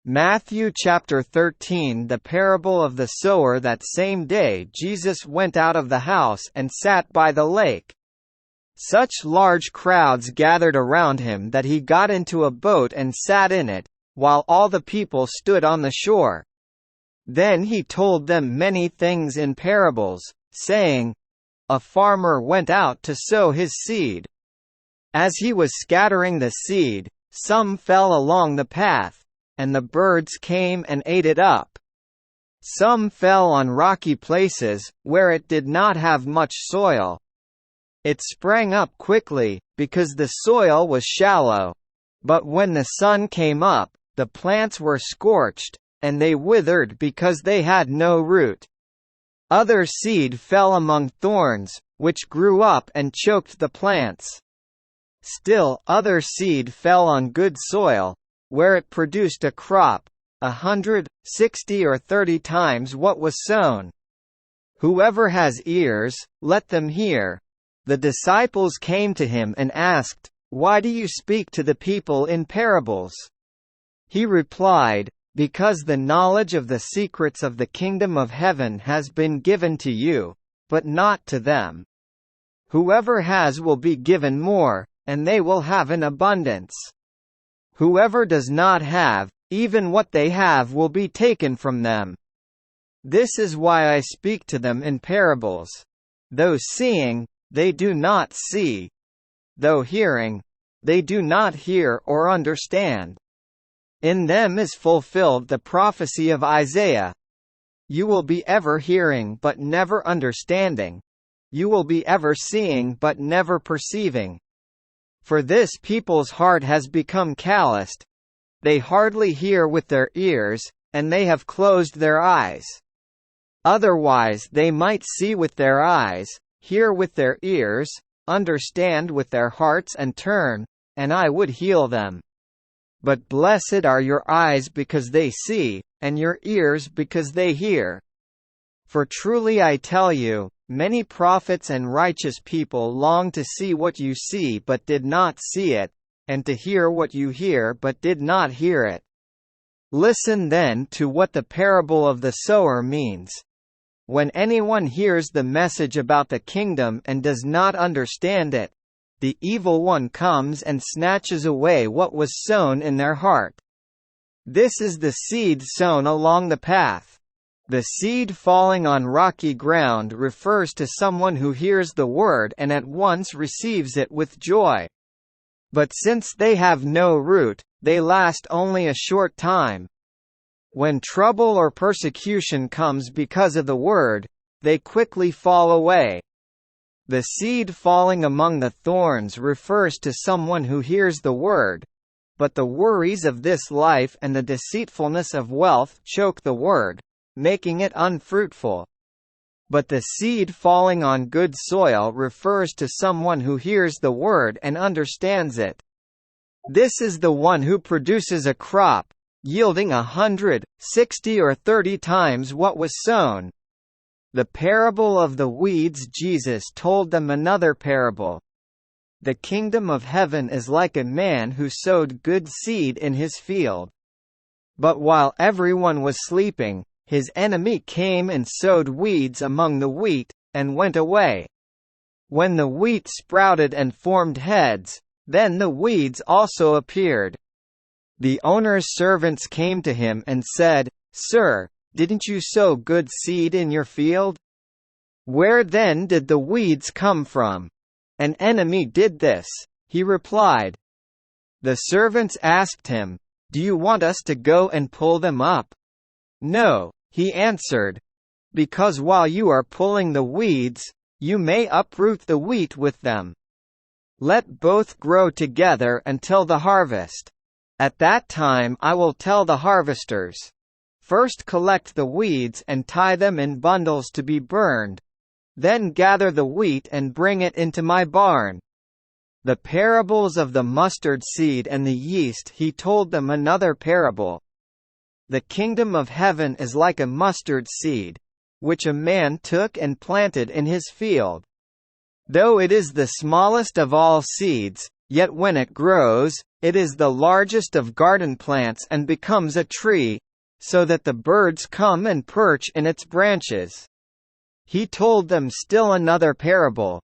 Matthew chapter 13. The parable of the sower. That same day Jesus went out of the house and sat by the lake. Such large crowds gathered around him that he got into a boat and sat in it, while all the people stood on the shore. Then he told them many things in parables, saying, A farmer went out to sow his seed. As he was scattering the seed, some fell along the path, and the birds came and ate it up. Some fell on rocky places, where it did not have much soil. It sprang up quickly, because the soil was shallow. But when the sun came up, the plants were scorched, and they withered because they had no root. Other seed fell among thorns, which grew up and choked the plants. Still other seed fell on good soil, where it produced a crop, 100, 60 or 30 times what was sown. Whoever has ears, let them hear. The disciples came to him and asked, Why do you speak to the people in parables? He replied, Because the knowledge of the secrets of the kingdom of heaven has been given to you, but not to them. Whoever has will be given more, and they will have an abundance. Whoever does not have, even what they have will be taken from them. This is why I speak to them in parables. Though seeing, they do not see. Though hearing, they do not hear or understand. In them is fulfilled the prophecy of Isaiah. You will be ever hearing but never understanding. You will be ever seeing but never perceiving. For this people's heart has become calloused. They hardly hear with their ears, and they have closed their eyes. Otherwise they might see with their eyes, hear with their ears, understand with their hearts and turn, and I would heal them. But blessed are your eyes because they see, and your ears because they hear. For truly I tell you, many prophets and righteous people long to see what you see but did not see it, and to hear what you hear but did not hear it. Listen then to what the parable of the sower means. When anyone hears the message about the kingdom and does not understand it, the evil one comes and snatches away what was sown in their heart. This is the seed sown along the path. The seed falling on rocky ground refers to someone who hears the word and at once receives it with joy. But since they have no root, they last only a short time. When trouble or persecution comes because of the word, they quickly fall away. The seed falling among the thorns refers to someone who hears the word, but the worries of this life and the deceitfulness of wealth choke the word, making it unfruitful. But the seed falling on good soil refers to someone who hears the word and understands it. This is the one who produces a crop, yielding 100, 60 or 30 times what was sown. The parable of the weeds. Jesus told them another parable. The kingdom of heaven is like a man who sowed good seed in his field. But while everyone was sleeping, his enemy came and sowed weeds among the wheat, and went away. When the wheat sprouted and formed heads, then the weeds also appeared. The owner's servants came to him and said, Sir, didn't you sow good seed in your field? Where then did the weeds come from? An enemy did this, he replied. The servants asked him, Do you want us to go and pull them up? No, he answered. Because while you are pulling the weeds, you may uproot the wheat with them. Let both grow together until the harvest. At that time I will tell the harvesters, First collect the weeds and tie them in bundles to be burned. Then gather the wheat and bring it into my barn. The parables of the mustard seed and the yeast. He told them another parable. The kingdom of heaven is like a mustard seed, which a man took and planted in his field. Though it is the smallest of all seeds, yet when it grows, it is the largest of garden plants and becomes a tree, so that the birds come and perch in its branches." He told them still another parable.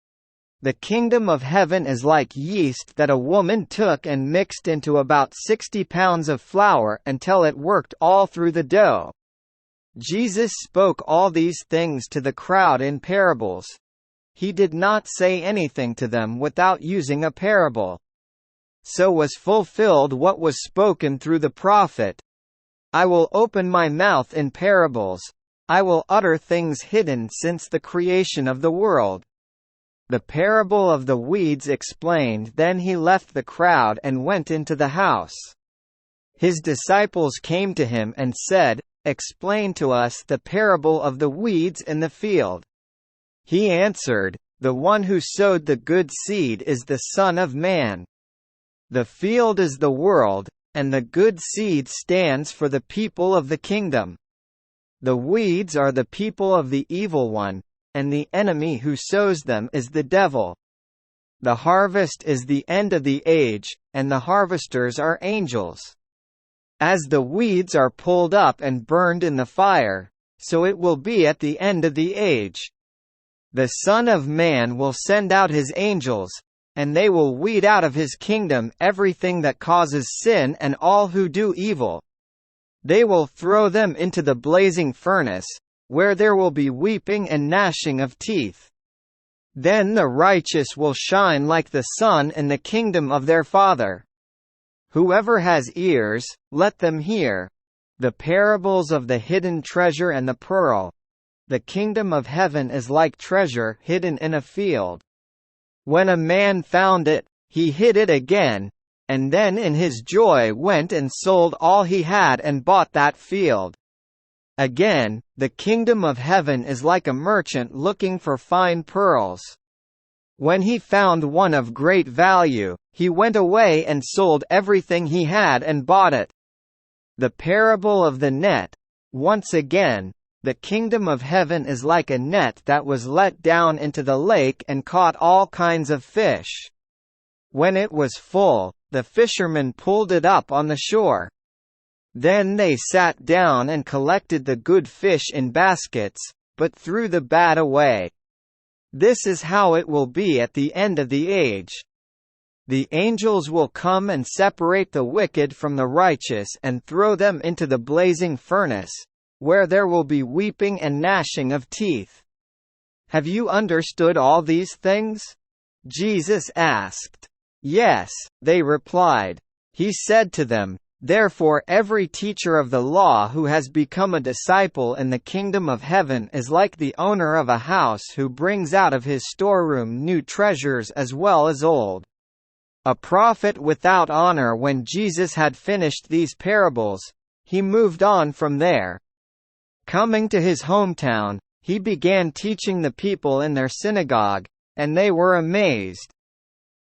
"The kingdom of heaven is like yeast that a woman took and mixed into about 60 pounds of flour until it worked all through the dough." Jesus spoke all these things to the crowd in parables. He did not say anything to them without using a parable. So was fulfilled what was spoken through the prophet, "I will open my mouth in parables. I will utter things hidden since the creation of the world." The parable of the weeds explained, then he left the crowd and went into the house. His disciples came to him and said, "Explain to us the parable of the weeds in the field." He answered, "The one who sowed the good seed is the Son of Man. The field is the world, and the good seed stands for the people of the kingdom. The weeds are the people of the evil one, and the enemy who sows them is the devil. The harvest is the end of the age, and the harvesters are angels. As the weeds are pulled up and burned in the fire, so it will be at the end of the age. The Son of Man will send out his angels, and they will weed out of his kingdom everything that causes sin and all who do evil. They will throw them into the blazing furnace, where there will be weeping and gnashing of teeth. Then the righteous will shine like the sun in the kingdom of their Father. Whoever has ears, let them hear. The parables of the hidden treasure and the pearl. The kingdom of heaven is like treasure hidden in a field. When a man found it, he hid it again, and then in his joy went and sold all he had and bought that field. Again, the kingdom of heaven is like a merchant looking for fine pearls. When he found one of great value, he went away and sold everything he had and bought it. The parable of the net. Once again, the kingdom of heaven is like a net that was let down into the lake and caught all kinds of fish. When it was full, the fishermen pulled it up on the shore. Then they sat down and collected the good fish in baskets, but threw the bad away. This is how it will be at the end of the age. The angels will come and separate the wicked from the righteous and throw them into the blazing furnace, where there will be weeping and gnashing of teeth. Have you understood all these things? Jesus asked. Yes, they replied. He said to them, "Therefore every teacher of the law who has become a disciple in the kingdom of heaven is like the owner of a house who brings out of his storeroom new treasures as well as old." A prophet without honor. When Jesus had finished these parables, he moved on from there. Coming to his hometown, he began teaching the people in their synagogue, and they were amazed.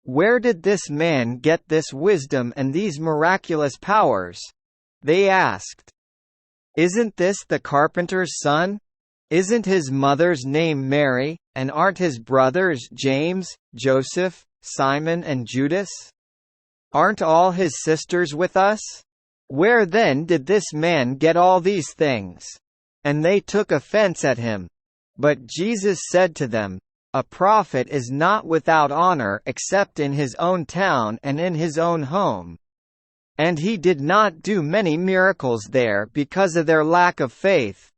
"Where did this man get this wisdom and these miraculous powers?" they asked. "Isn't this the carpenter's son? Isn't his mother's name Mary, and aren't his brothers James, Joseph, Simon and Judas? Aren't all his sisters with us? Where then did this man get all these things?" And they took offense at him. But Jesus said to them, "A prophet is not without honor except in his own town and in his own home." And he did not do many miracles there because of their lack of faith.